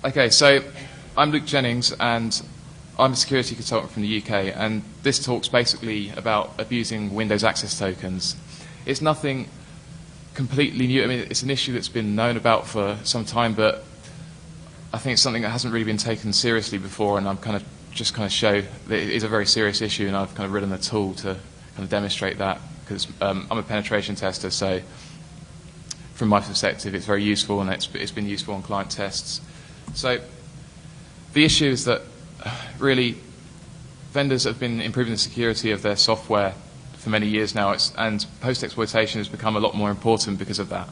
Okay, so I'm Luke Jennings, and I'm a security consultant from the UK, and this talk's basically about abusing Windows access tokens. It's nothing completely new. I mean, it's an issue that's been known about for some time, but I think it's something that hasn't really been taken seriously before, and I'm kind of show that it is a very serious issue, and I've kind of written a tool to kind of demonstrate that, because I'm a penetration tester, so from my perspective it's very useful, and it's been useful on client tests. So the issue is that really vendors have been improving the security of their software for many years now, and post-exploitation has become a lot more important because of that.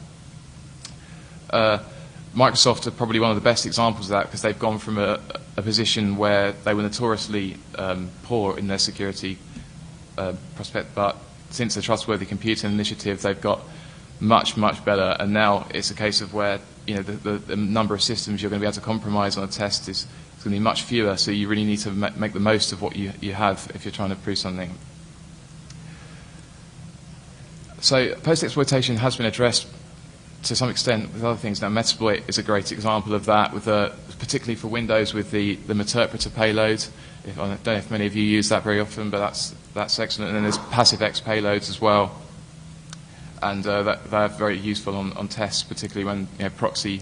Microsoft are probably one of the best examples of that, because they've gone from a position where they were notoriously poor in their security prospect, but since the Trustworthy Computing Initiative they've got much better, and now it's a case of where the number of systems you're going to be able to compromise on a test is going to be much fewer, so you really need to make the most of what you have if you're trying to prove something. So post-exploitation has been addressed to some extent with other things. Now, Metasploit is a great example of that, with particularly for Windows with the Meterpreter payload. I don't know if many of you use that very often, but that's excellent. And then there's PassiveX payloads as well, and they're very useful on tests, particularly when proxy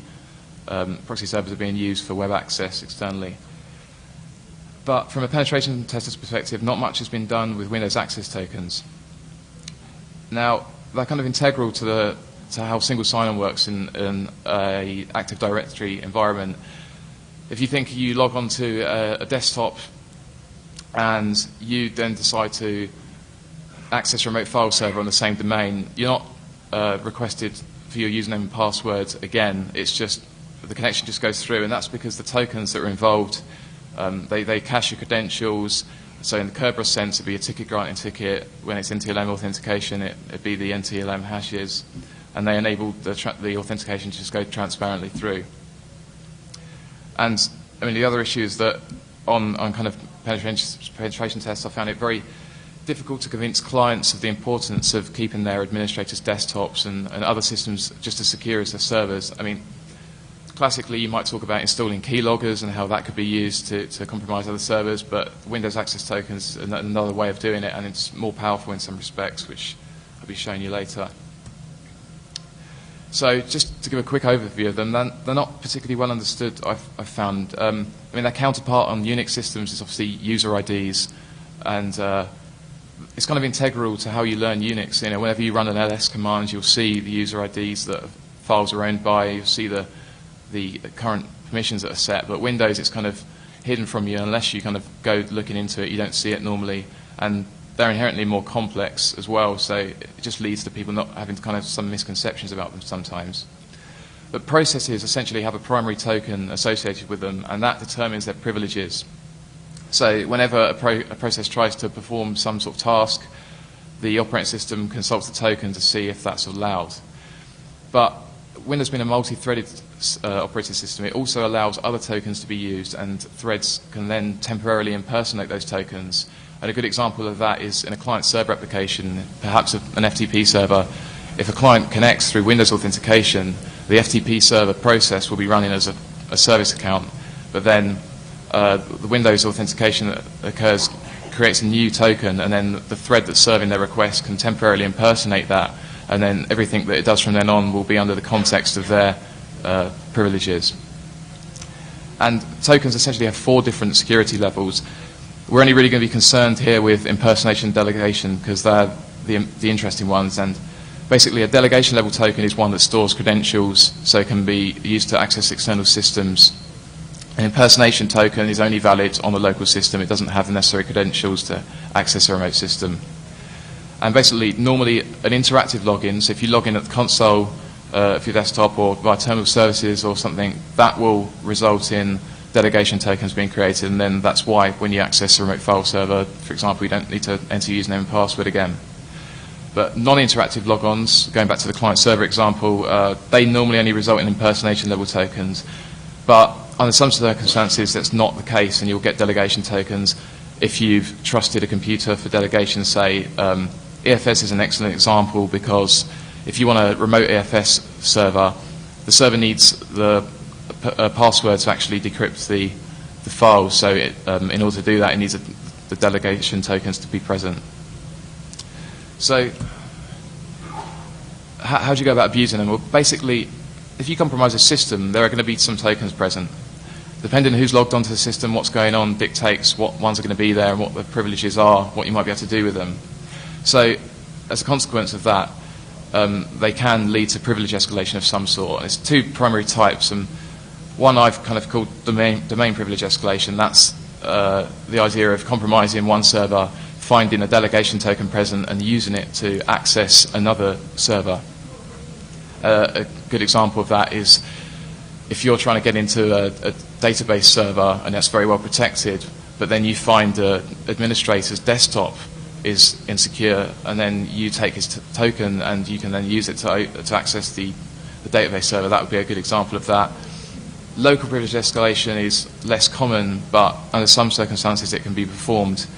servers are being used for web access externally. But from a penetration tester's perspective, not much has been done with Windows access tokens. Now, they're kind of integral to how single sign-on works in a Active Directory environment. If you think you log onto a desktop and you then decide to access a remote file server on the same domain, you're not requested for your username and password again. It's just the connection just goes through, and that's because the tokens that are involved, they cache your credentials. So in the Kerberos sense, it'd be a ticket granting ticket. When it's NTLM authentication, it'd be the NTLM hashes, and they enable the authentication to just go transparently through. And I mean, the other issue is that on kind of penetration tests, I found it very difficult to convince clients of the importance of keeping their administrators' desktops and other systems just as secure as their servers. I mean, classically, you might talk about installing keyloggers and how that could be used to compromise other servers, but Windows access tokens is another way of doing it, and it's more powerful in some respects, which I'll be showing you later. So just to give a quick overview of them, they're not particularly well understood, I've found. I mean, their counterpart on Unix systems is obviously user IDs, and it's kind of integral to how you learn Unix. Whenever you run an ls command, you'll see the user IDs that files are owned by, you'll see the current permissions that are set, but Windows, it's kind of hidden from you unless you kind of go looking into it. You don't see it normally, and they're inherently more complex as well, so it just leads to people not having kind of some misconceptions about them sometimes. But processes essentially have a primary token associated with them, and that determines their privileges. So whenever a process tries to perform some sort of task, the operating system consults the token to see if that's allowed. But Windows being a multi-threaded operating system, it also allows other tokens to be used, and threads can then temporarily impersonate those tokens. And a good example of that is in a client-server application, perhaps an FTP server. If a client connects through Windows authentication, the FTP server process will be running as a service account, but then the Windows authentication that occurs creates a new token, and then the thread that's serving their request can temporarily impersonate that, and then everything that it does from then on will be under the context of their privileges. And tokens essentially have 4 different security levels. We're only really going to be concerned here with impersonation and delegation, because they're the interesting ones. And basically, a delegation level token is one that stores credentials, so it can be used to access external systems. An impersonation token is only valid on the local system. It doesn't have the necessary credentials to access a remote system. And basically, normally an interactive login, so if you log in at the console of your desktop or via terminal services or something, that will result in delegation tokens being created, and then that's why when you access a remote file server, for example, you don't need to enter your username and password again. But non-interactive logons, going back to the client-server example, they normally only result in impersonation level tokens. But under some circumstances, that's not the case, and you'll get delegation tokens if you've trusted a computer for delegation. Say, EFS is an excellent example, because if you want a remote EFS server, the server needs the a password to actually decrypt the file. So in order to do that, it needs the delegation tokens to be present. So how do you go about abusing them? Well, basically, if you compromise a system, there are going to be some tokens present. Depending on who's logged onto the system, what's going on dictates what ones are going to be there and what the privileges are, what you might be able to do with them. So as a consequence of that, they can lead to privilege escalation of some sort. There's two primary types, and one I've kind of called domain privilege escalation. That's the idea of compromising one server, finding a delegation token present, and using it to access another server. A good example of that is if you're trying to get into a database server and that's very well protected, but then you find the administrator's desktop is insecure, and then you take his token and you can then use it to access the database server. That would be a good example of that. Local privilege escalation is less common, but under some circumstances it can be performed.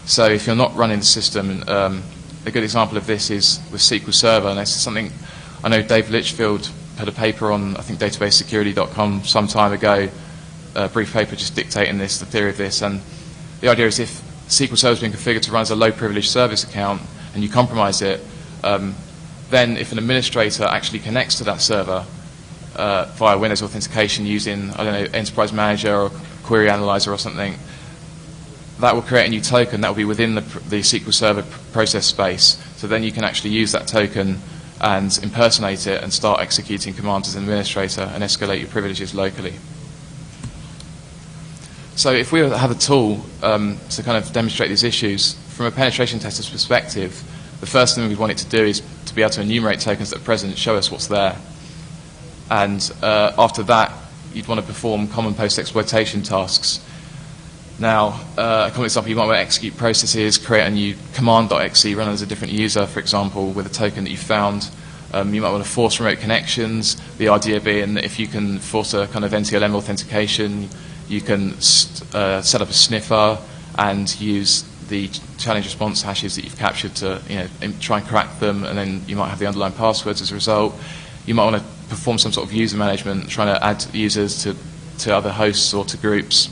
So if you're not running the system, a good example of this is with SQL Server, and this is something I know Dave Litchfield put a paper on, I think databasesecurity.com some time ago, a brief paper just dictating this, the theory of this, and the idea is if SQL Server has been configured to run as a low privilege service account and you compromise it, then if an administrator actually connects to that server via Windows authentication using, I don't know, Enterprise Manager or Query Analyzer or something, that will create a new token that will be within the SQL Server process space. So then you can actually use that token and impersonate it and start executing commands as an administrator and escalate your privileges locally. So if we have a tool to kind of demonstrate these issues, from a penetration tester's perspective, the first thing we want it to do is to be able to enumerate tokens that are present, show us what's there. And after that, you'd want to perform common post-exploitation tasks. Now, a common example, you might want to execute processes, create a new command.exe, run as a different user, for example, with a token that you found. You might want to force remote connections, the idea being that if you can force a kind of NTLM authentication, you can set up a sniffer and use the challenge response hashes that you've captured to try and crack them, and then you might have the underlying passwords as a result. You might want to perform some sort of user management, trying to add users to other hosts or to groups.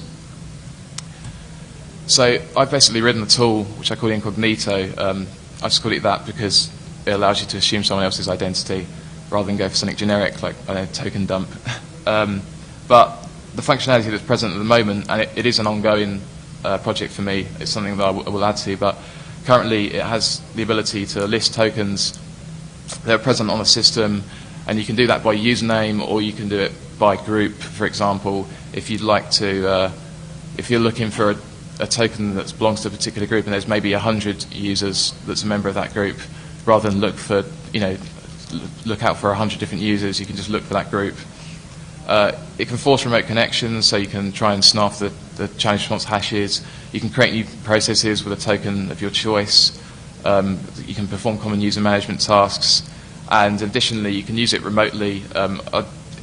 So I've basically written a tool which I call Incognito. I just call it that because it allows you to assume someone else's identity rather than go for something generic like, I don't know, token dump. But the functionality that's present at the moment, and it is an ongoing project for me, it's something that I will add to, but currently it has the ability to list tokens that are present on the system, and you can do that by username or you can do it by group, for example. If you'd like to, if you're looking for a token that belongs to a particular group and there's maybe 100 users that's a member of that group, rather than look out for 100 different users, you can just look for that group. It can force remote connections, so you can try and snuff the challenge response hashes. You can create new processes with a token of your choice. You can perform common user management tasks. And additionally, you can use it remotely.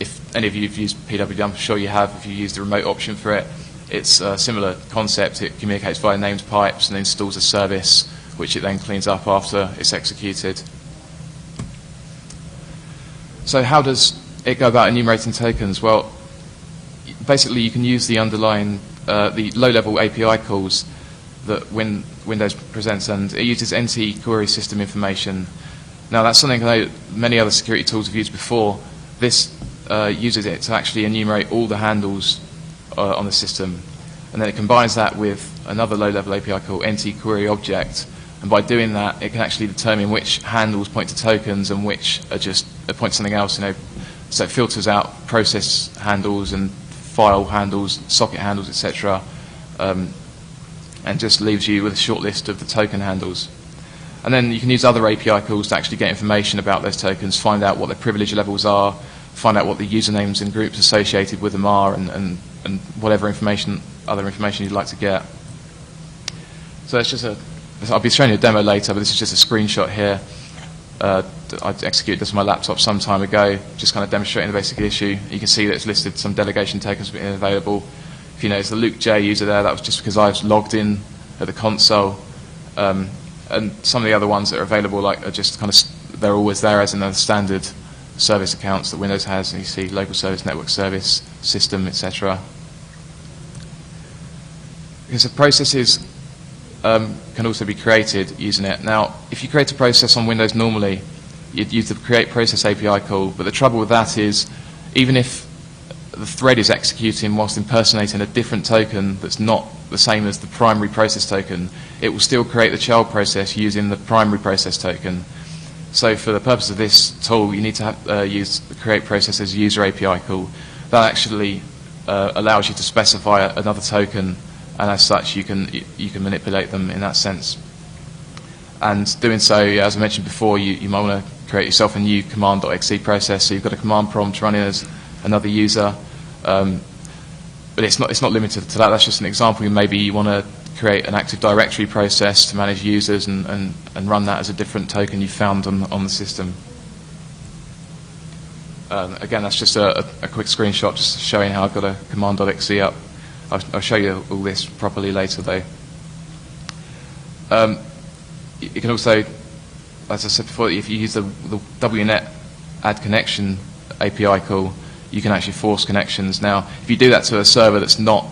If any of you have used PWD, I'm sure you have, if you used the remote option for it. It's a similar concept. It communicates via named pipes and installs a service, which it then cleans up after it's executed. So how does it go about enumerating tokens? Well, basically you can use the underlying, the low-level API calls that Windows presents, and it uses NT query system information. Now that's something I know many other security tools have used before. This uses it to actually enumerate all the handles on the system, and then it combines that with another low-level API called NT query object, and by doing that it can actually determine which handles point to tokens and which are just point to something else. So it filters out process handles and file handles, socket handles, etc., and just leaves you with a short list of the token handles. And then you can use other API calls to actually get information about those tokens, find out what their privilege levels are, find out what the usernames and groups associated with them are, and whatever other information you'd like to get. So it's just I'll be showing you a demo later, but this is just a screenshot here. I executed this on my laptop some time ago, just kind of demonstrating the basic issue. You can see that it's listed some delegation tokens being available. If you notice the Luke J user there, that was just because I was logged in at the console. And some of the other ones that are available are just kind of, they're always there as in a standard service accounts that Windows has, and you see local service, network service, system, etc. Because the processes can also be created using it. Now, if you create a process on Windows normally, you'd use the create process API call, but the trouble with that is, even if the thread is executing whilst impersonating a different token that's not the same as the primary process token, it will still create the child process using the primary process token. So for the purpose of this tool, you need to have, use the create process as user API call. That actually allows you to specify another token, and as such you can manipulate them in that sense. And doing so, as I mentioned before, you might want to create yourself a new command.exe process, so you've got a command prompt running as another user. But it's not limited to that. That's just an example. Maybe you want to create an Active Directory process to manage users and run that as a different token you found on the system. Again, that's just a quick screenshot just showing how I've got a command.exe up. I'll show you all this properly later, though. You can also, as I said before, if you use the WNet add connection API call, you can actually force connections. Now, if you do that to a server that's not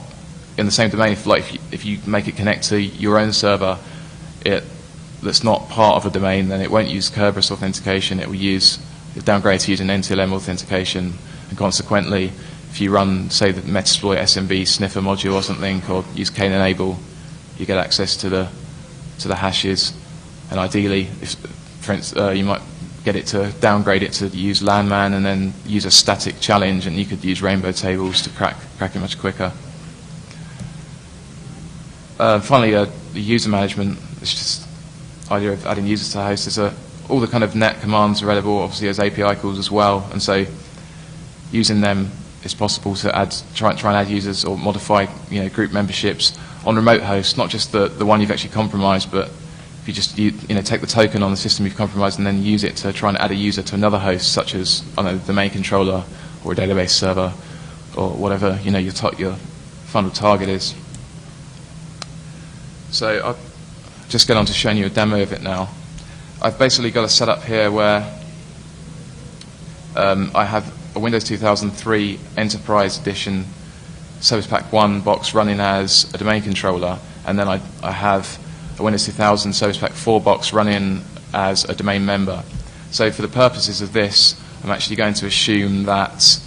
in the same domain, if you make it connect to your own server that's not part of a domain, then it won't use Kerberos authentication. It will downgrade to using NTLM authentication, and consequently, if you run, say, the Metasploit SMB sniffer module or something, or use cane enable, you get access to the hashes. And ideally, for instance, you might get it to downgrade it to use Landman and then use a static challenge, and you could use rainbow tables to crack it much quicker. Finally, the user management. It's just the idea of adding users to the host. There's all the kind of net commands available, obviously, as API calls as well, and so using them, it's possible to try and add users or modify group memberships on remote hosts, not just the one you've actually compromised, but if you just take the token on the system you've compromised and then use it to try and add a user to another host, such as the domain controller or a database server or whatever your final target is. So I'll just get on to showing you a demo of it now. I've basically got a setup here where I have a Windows 2003 Enterprise Edition Service Pack 1 box running as a domain controller, and then I have a Windows 2000 Service Pack 4 box running as a domain member. So for the purposes of this, I'm actually going to assume that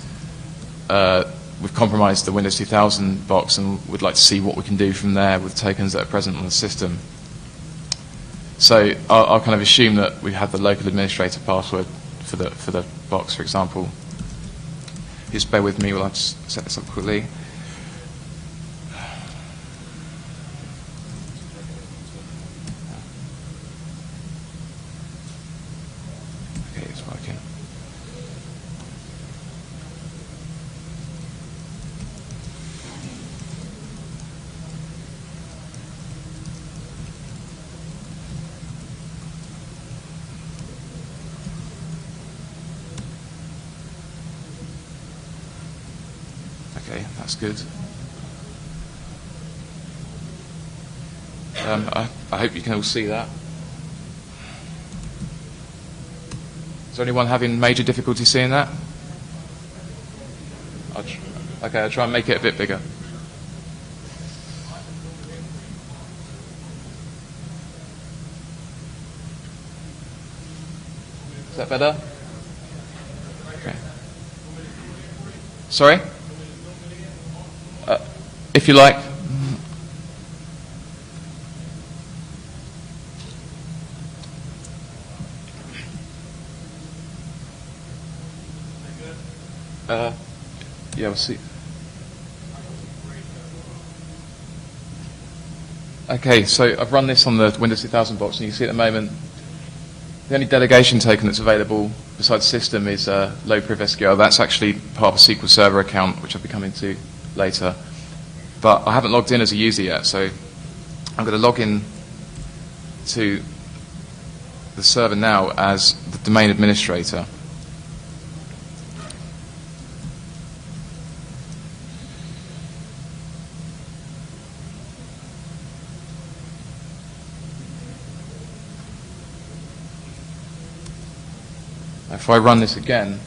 we've compromised the Windows 2000 box and would like to see what we can do from there with tokens that are present on the system. So I'll kind of assume that we have the local administrator password for the box, for example. Just bear with me while I just set this up quickly. Okay, it's working. Okay, that's good. I hope you can all see that. Is there anyone having major difficulty seeing that? Okay, I'll try and make it a bit bigger. Is that better? Okay. Sorry? If you like. Yeah, we'll see. Okay, so I've run this on the Windows 2000 box, and you can see at the moment the only delegation token that's available besides system is low-priv SQL. That's actually part of a SQL Server account, which I'll be coming to later. But I haven't logged in as a user yet, so I'm going to log in to the server now as the domain administrator. If I run this again,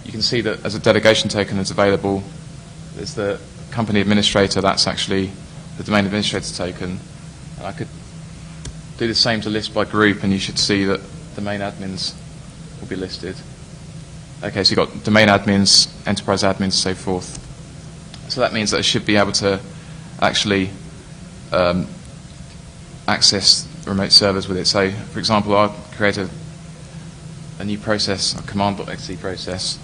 you can see that as a delegation token that's available, there's the company administrator, that's actually the domain administrator token. And I could do the same to list by group, and you should see that domain admins will be listed. Okay, so you've got domain admins, enterprise admins, so forth. So that means that I should be able to actually access remote servers with it. So, for example, I'll create a new process, a command.exe process.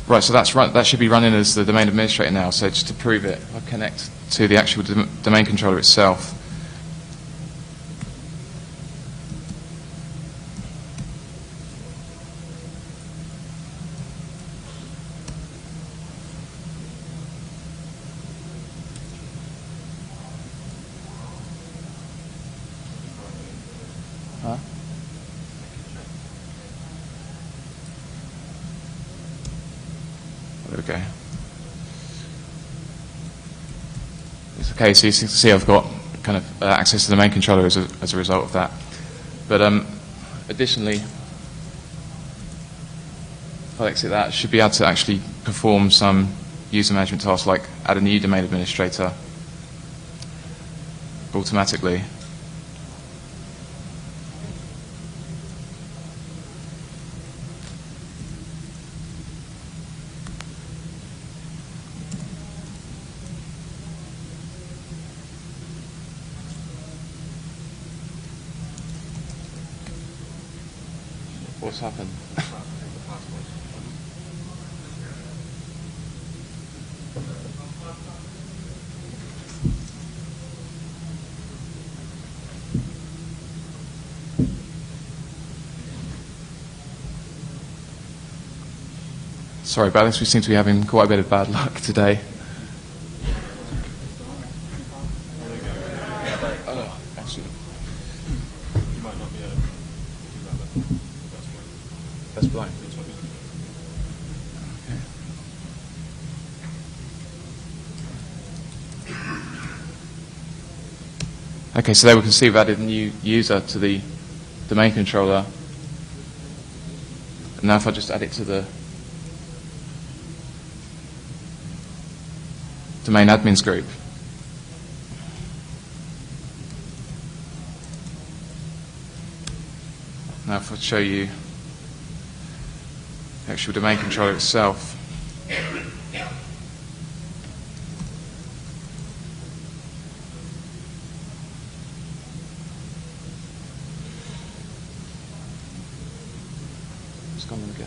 Right, so that should be running as the domain administrator now. So just to prove it, I'll connect to the actual domain controller itself. Huh? There we go. It's okay, so you can see I've got kind of access to the main controller as a result of that. But additionally, if I exit that, I should be able to actually perform some user management tasks like add a new domain administrator automatically. What's happened? Sorry about this, we seem to be having quite a bit of bad luck today. Oh, actually. You might not be able to do that. That's blind. Okay, so there we can see we've added a new user to the domain controller. And now if I just add it to the domain admins group, now if I show you the actual domain controller itself, it's gone again.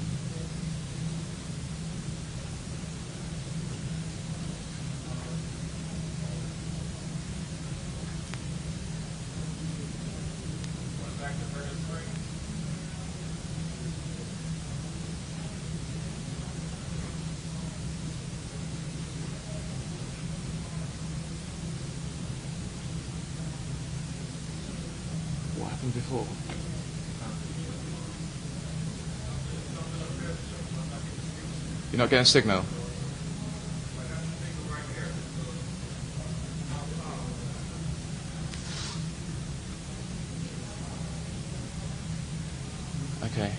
What happened before? You're not getting a signal? Okay.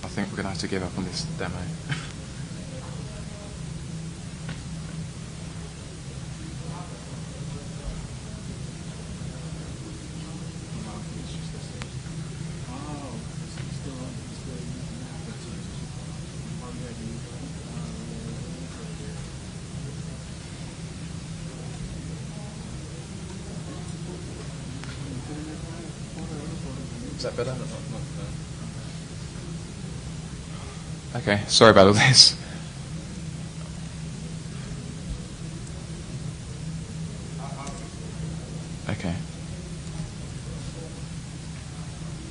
I think we're going to have to give up on this demo. Is that better? Okay, sorry about all this. Okay.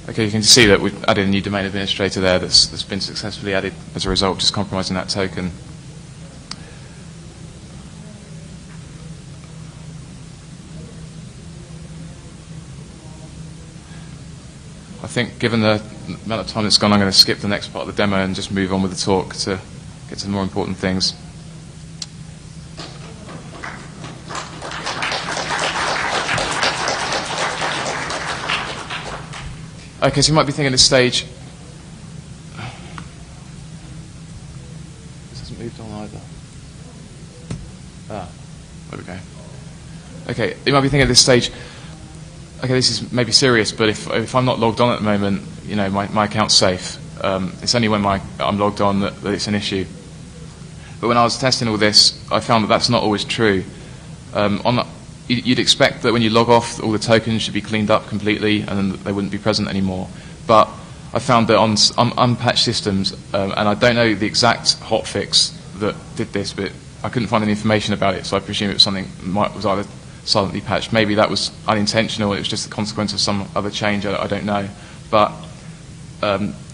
Okay, you can see that we've added a new domain administrator there that's been successfully added as a result, just compromising that token. I think given the amount of time that's gone, I'm going to skip the next part of the demo and just move on with the talk to get to the more important things. Okay, so you might be thinking at this stage, this hasn't moved on either. There we go. Okay, you might be thinking at this stage, okay, this is maybe serious, but if I'm not logged on at the moment, you know, my account's safe. It's only when I'm logged on that it's an issue. But when I was testing all this, I found that that's not always true. You'd expect that when you log off, all the tokens should be cleaned up completely and then they wouldn't be present anymore. But I found that on unpatched systems, and I don't know the exact hotfix that did this, but I couldn't find any information about it, so I presume it was something that was either silently patched. Maybe that was unintentional, it was just a consequence of some other change, I don't know. But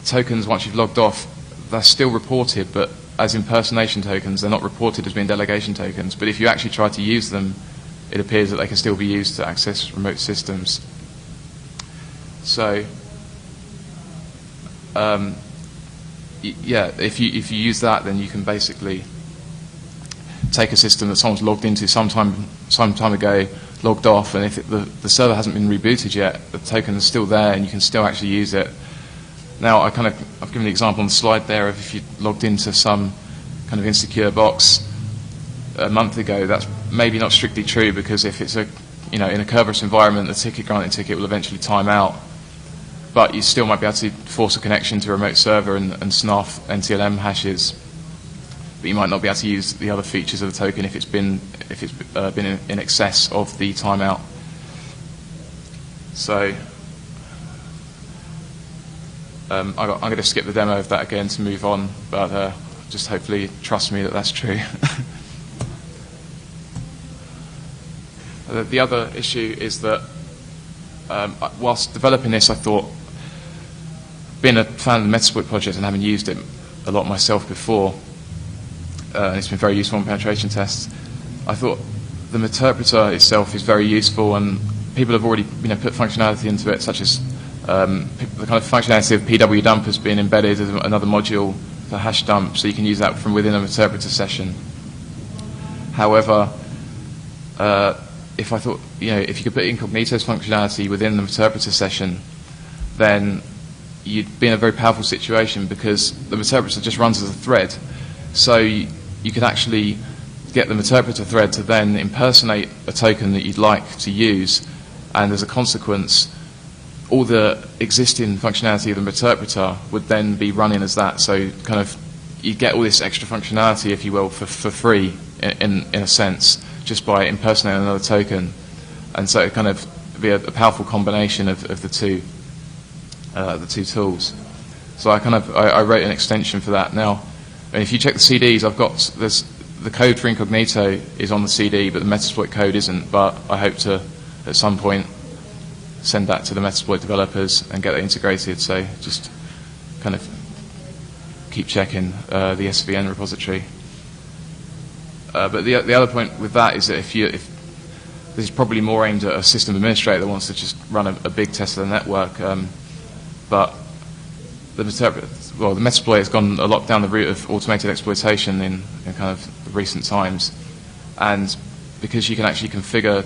tokens, once you've logged off, they're still reported, but as impersonation tokens, they're not reported as being delegation tokens. But if you actually try to use them, it appears that they can still be used to access remote systems. So, yeah, if you use that, then you can basically take a system that someone's logged into some time ago, logged off, and if the server hasn't been rebooted yet, the token is still there, and you can still actually use it. Now, I've given the example on the slide there of if you logged into some kind of insecure box a month ago. That's maybe not strictly true, because if it's in a Kerberos environment, the ticket granting ticket will eventually time out. But you still might be able to force a connection to a remote server and snarf NTLM hashes. But you might not be able to use the other features of the token if it's been in excess of the timeout. So I'm going to skip the demo of that again to move on, but just hopefully trust me that that's true. The other issue is that whilst developing this, I thought, being a fan of the Metasploit project and having used it a lot myself before, and it's been very useful in penetration tests, I thought the interpreter itself is very useful, and people have already put functionality into it, such as the kind of functionality of PW dump has been embedded as another module for hash dump, so you can use that from within an interpreter session. However, if you could put incognito's functionality within the interpreter session, then you'd be in a very powerful situation, because the interpreter just runs as a thread. So you could actually get the interpreter thread to then impersonate a token that you'd like to use, and as a consequence, all the existing functionality of the interpreter would then be running as that. So kind of you get all this extra functionality, if you will, for free in a sense, just by impersonating another token. And so it kind of be a powerful combination of the two tools. So I wrote an extension for that. Now, if you check the CDs, the code for Incognito is on the CD, but the Metasploit code isn't. But I hope to, at some point, send that to the Metasploit developers and get that integrated. So just kind of keep checking the SVN repository. But the other point with that is that if this is probably more aimed at a system administrator that wants to just run a big test of the network, but the Metasploit has gone a lot down the route of automated exploitation in kind of recent times, and because you can actually configure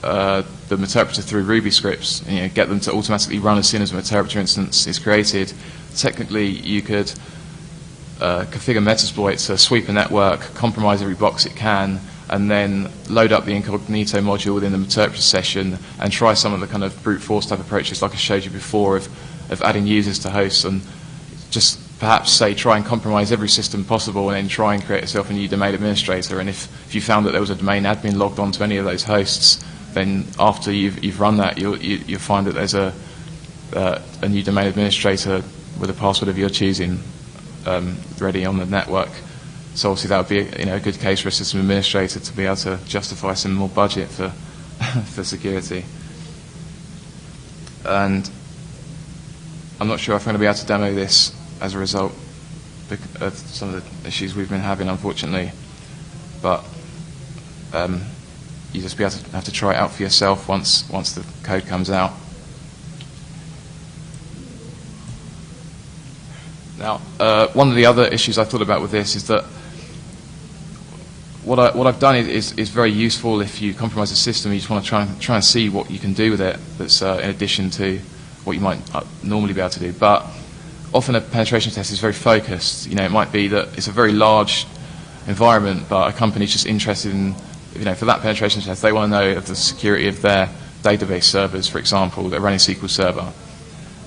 the interpreter through Ruby scripts and get them to automatically run as soon as an interpreter instance is created, technically you could configure Metasploit to sweep a network, compromise every box it can, and then load up the incognito module within the interpreter session and try some of the kind of brute force type approaches like I showed you before of adding users to hosts, and just perhaps say try and compromise every system possible and then try and create yourself a new domain administrator. And if you found that there was a domain admin logged onto any of those hosts, then after you've run that, you'll find that there's a new domain administrator with a password of your choosing ready on the network. So obviously that would be a good case for a system administrator to be able to justify some more budget for for security. And I'm not sure if I'm going to be able to demo this as a result of some of the issues we've been having, unfortunately. But you just have to try it out for yourself once the code comes out. Now, one of the other issues I thought about with this is that what I've done is very useful if you compromise a system. You just want to try and see what you can do with it. That's in addition to what you might normally be able to do. But often a penetration test is very focused. It might be that it's a very large environment, but a company's just interested in, for that penetration test, they want to know of the security of their database servers, for example, that run in SQL Server.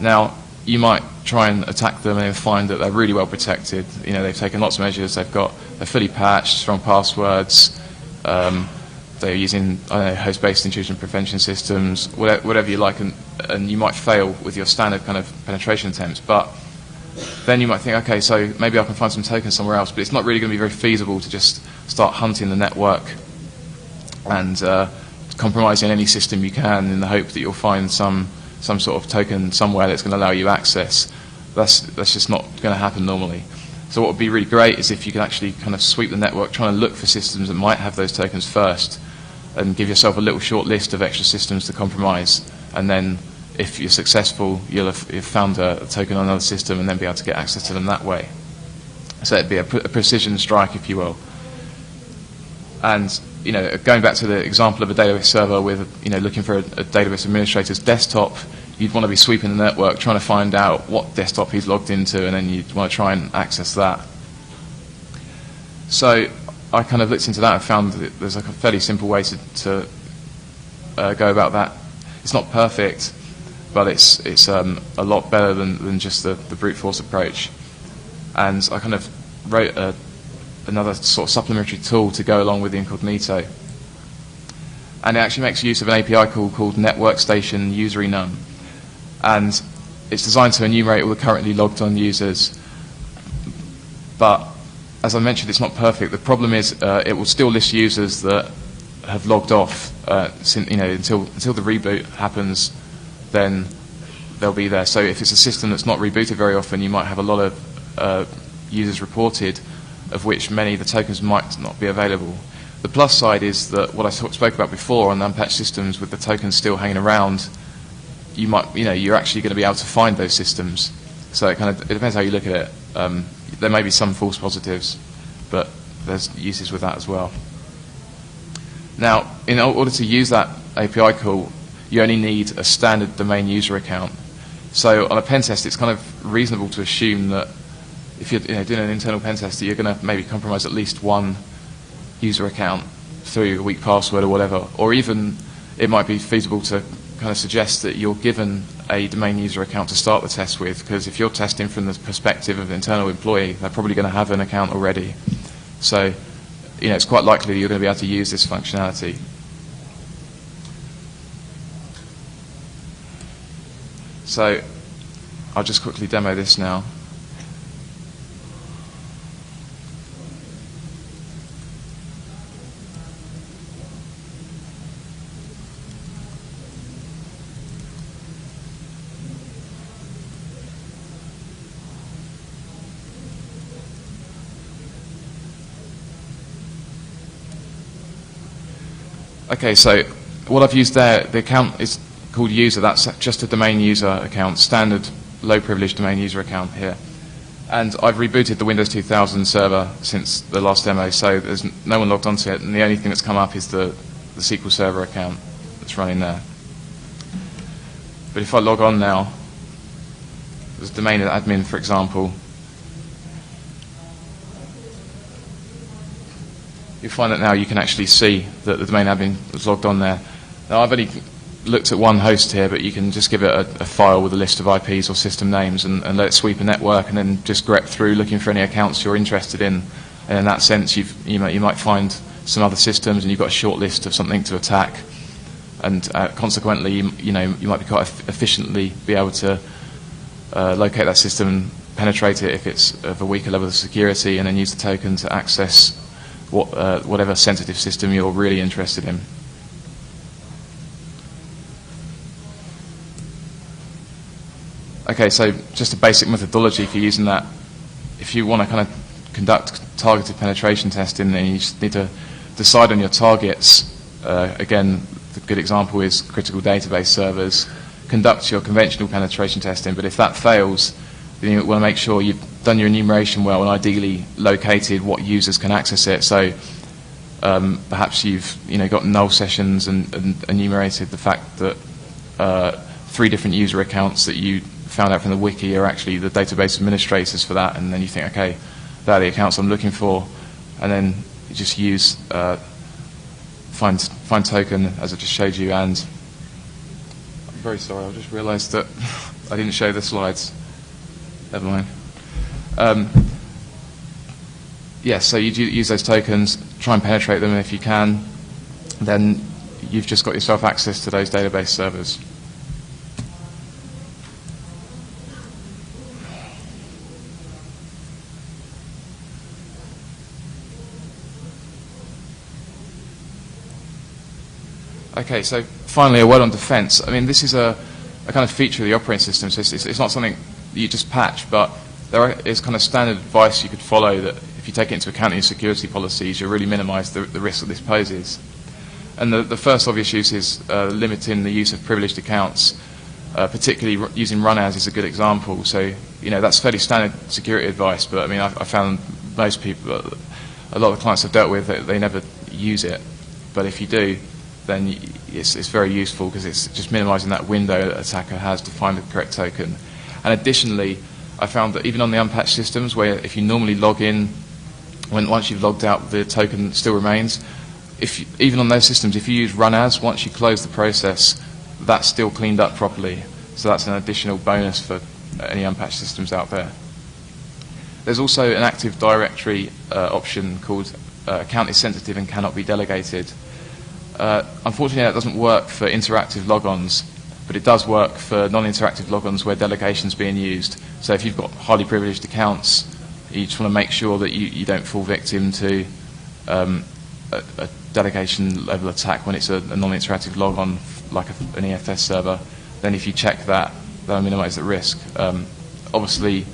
Now, you might try and attack them and find that they're really well protected. They've taken lots of measures. They're fully patched, strong passwords. They're using host-based intrusion prevention systems, whatever you like, and you might fail with your standard kind of penetration attempts. But then you might think, okay, so maybe I can find some tokens somewhere else. But it's not really going to be very feasible to just start hunting the network and compromising any system you can in the hope that you'll find some sort of token somewhere that's going to allow you access. That's just not going to happen normally. So what would be really great is if you can actually kind of sweep the network, trying to look for systems that might have those tokens first, and give yourself a little short list of extra systems to compromise. And then if you're successful, you'll have found a token on another system and then be able to get access to them that way. So it'd be a precision strike, if you will. And going back to the example of a database server with looking for a database administrator's desktop, you'd want to be sweeping the network, trying to find out what desktop he's logged into, and then you'd want to try and access that. So I kind of looked into that and found that there's like a fairly simple way to go about that. It's not perfect, but it's a lot better than just the brute force approach. And I kind of wrote another sort of supplementary tool to go along with the incognito. And it actually makes use of an API call called network station user enum. And it's designed to enumerate all the currently logged on users. But as I mentioned, it's not perfect. The problem is it will still list users that have logged off until the reboot happens. Then they'll be there. So if it's a system that's not rebooted very often, you might have a lot of users reported, of which many of the tokens might not be available. The plus side is that what I spoke about before on unpatched systems, with the tokens still hanging around, you're actually going to be able to find those systems. So it depends how you look at it. There may be some false positives, but there's uses with that as well. Now, in order to use that API call, you only need a standard domain user account. So on a pen test, it's kind of reasonable to assume that if you're doing an internal pen test, you're going to maybe compromise at least one user account through a weak password or whatever. Or even it might be feasible to kind of suggest that you're given a domain user account to start the test with, because if you're testing from the perspective of an internal employee, they're probably going to have an account already. So it's quite likely that you're going to be able to use this functionality. So I'll just quickly demo this now. Okay, so what I've used there, the account is called user. That's just a domain user account, standard low privilege domain user account here. And I've rebooted the Windows 2000 server since the last demo, so there's no one logged onto it, and the only thing that's come up is the SQL Server account that's running there. But if I log on now, there's domain admin, for example, you find that now you can actually see that the domain admin was logged on there. Now I've only looked at one host here, but you can just give it a file with a list of IPs or system names and let it sweep a network, and then just grep through looking for any accounts you're interested in. And in that sense, you might find some other systems, and you've got a short list of something to attack. And consequently, you might be quite efficiently be able to locate that system and penetrate it if it's of a weaker level of security, and then use the token to access whatever sensitive system you're really interested in. Okay, so just a basic methodology for using that. If you want to kind of conduct targeted penetration testing, then you just need to decide on your targets. Again, the good example is critical database servers. Conduct your conventional penetration testing, but if that fails, then you want to make sure you've done your enumeration well and ideally located what users can access it. So perhaps you've got null sessions and enumerated the fact that 3 different user accounts that you found out from the wiki are actually the database administrators for that, and then you think, okay, they're the accounts I'm looking for, and then you just use find token as I just showed you. And I'm very sorry, I just realised that I didn't show the slides. Never mind. Yes, so you use those tokens, try and penetrate them, and if you can, then you've just got yourself access to those database servers. Okay, so finally, a word on defense. I mean, this is a kind of feature of the operating system, so it's not something that you just patch, but there is kind of standard advice you could follow that if you take it into account in your security policies, you'll really minimize the risk that this poses. And the first obvious use is limiting the use of privileged accounts, particularly using run as is a good example. So, that's fairly standard security advice, but I mean, I found most people, a lot of the clients I've dealt with, they never use it. But if you do, then it's very useful because it's just minimizing that window that attacker has to find the correct token. And additionally, I found that even on the unpatched systems, where if you normally log in, once you've logged out, the token still remains. Even on those systems, if you use run as, once you close the process, that's still cleaned up properly. So that's an additional bonus for any unpatched systems out there. There's also an Active Directory option called account is sensitive and cannot be delegated. Unfortunately, that doesn't work for interactive logons, but it does work for non-interactive logons where delegation is being used. So if you've got highly privileged accounts, you just want to make sure that you don't fall victim to a delegation level attack when it's a non-interactive logon like an EFS server. Then if you check that, that'll minimize the risk. Obviously,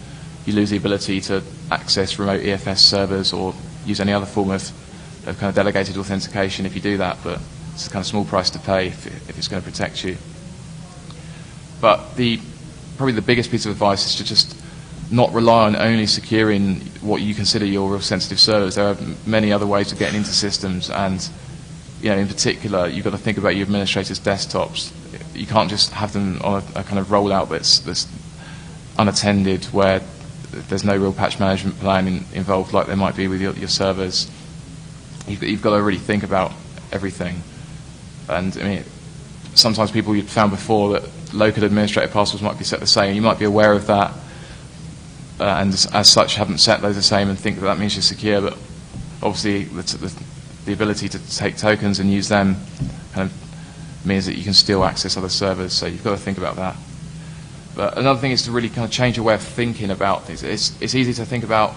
you lose the ability to access remote EFS servers or use any other form of kind of delegated authentication if you do that, but it's a kind of small price to pay if it's going to protect you. But probably the biggest piece of advice is to just not rely on only securing what you consider your real sensitive servers. There are many other ways of getting into systems, and in particular, you've got to think about your administrators' desktops. You can't just have them on a kind of rollout that's unattended, where there's no real patch management plan involved like there might be with your servers. You've got to really think about everything. And I mean, sometimes people you've found before that local administrator passwords might be set the same. You might be aware of that, and as such haven't set those the same and think that means you're secure. But obviously, the ability to take tokens and use them kind of means that you can still access other servers. So you've got to think about that. But another thing is to really kind of change your way of thinking about things. It's easy to think about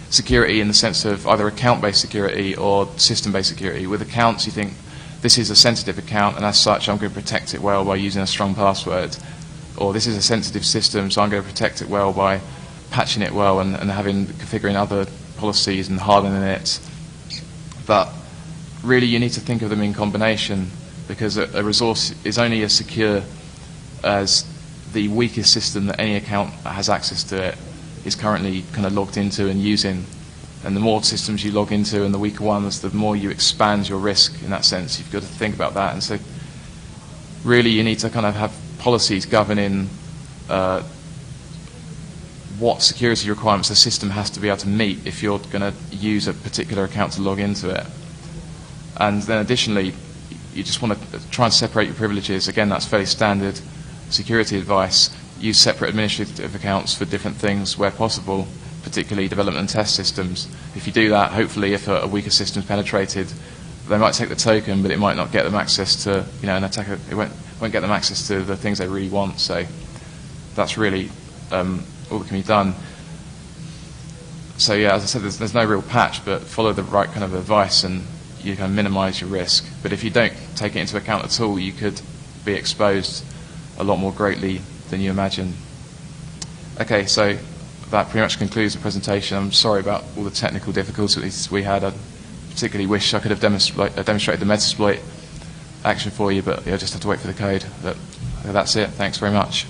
security in the sense of either account-based security or system-based security. With accounts, you think, this is a sensitive account, and as such, I'm going to protect it well by using a strong password. Or this is a sensitive system, so I'm going to protect it well by patching it well and configuring other policies and hardening it. But really, you need to think of them in combination, because a resource is only as secure as the weakest system that any account has access to it is currently kind of logged into and using. And the more systems you log into and the weaker ones, the more you expand your risk in that sense. You've got to think about that. And so really you need to kind of have policies governing what security requirements the system has to be able to meet if you're going to use a particular account to log into it. And then additionally, you just want to try and separate your privileges. Again, that's fairly standard security advice. Use separate administrative accounts for different things where possible, particularly development and test systems. If you do that, hopefully if a weaker system is penetrated, they might take the token, but it might not get them access to, an attacker, it won't get them access to the things they really want. So that's really all that can be done. So yeah, as I said, there's no real patch, but follow the right kind of advice and you can minimize your risk. But if you don't take it into account at all, you could be exposed a lot more greatly than you imagine. Okay, so that pretty much concludes the presentation. I'm sorry about all the technical difficulties we had. I particularly wish I could have demonstrated the Metasploit action for you, but you'll just have to wait for the code. But that's it. Thanks very much.